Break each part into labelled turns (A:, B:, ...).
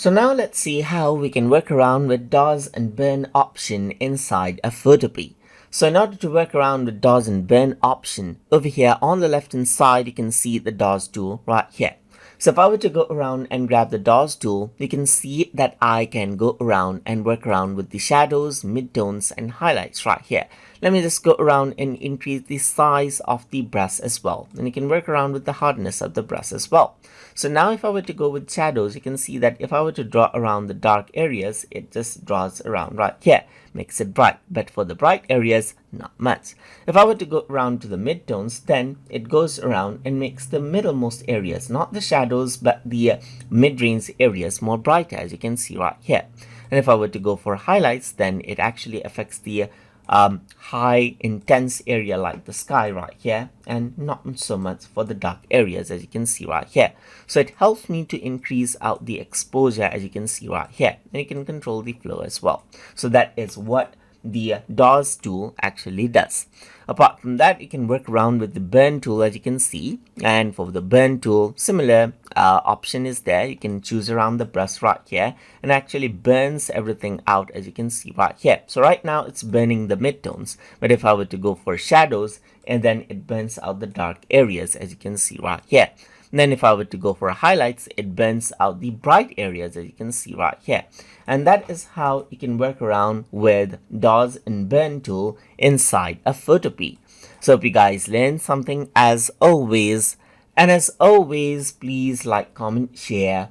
A: So now let's see how we can work around with dodge and burn option inside a Photopea. So in order to work around with dodge and burn option, over here on the left hand side you can see the dodge tool right here. So if I were to go around and grab the dodge tool, you can see that I can go around and work around with the shadows, midtones and highlights right here. Let me just go around and increase the size of the brush as well. And you can work around with the hardness of the brush as well. So now if I were to go with shadows, you can see that if I were to draw around the dark areas, it just draws around right here, makes it bright. But for the bright areas, not much. If I were to go around to the midtones, then it goes around and makes the middlemost areas, not the shadows, but the mid-range areas more brighter, as you can see right here. And if I were to go for highlights, then it actually affects the high intense area like the sky right here, and not so much for the dark areas, as you can see right here. So it helps me to increase out the exposure, as you can see right here, and you can control the flow as well. So that is what the dodge tool actually does. Apart from that, you can work around with the burn tool, as you can see. And for the burn tool, similar option is there. You can choose around the brush right here and actually burns everything out, as you can see right here. So right now it's burning the midtones, but if I were to go for shadows, and then it burns out the dark areas, as you can see right here. And then if I were to go for highlights, it burns out the bright areas, as you can see right here. And that is how you can work around with dodge and burn tool inside a Photopea. So if you guys learned something as always, and as always, please like, comment, share,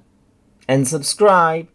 A: and subscribe.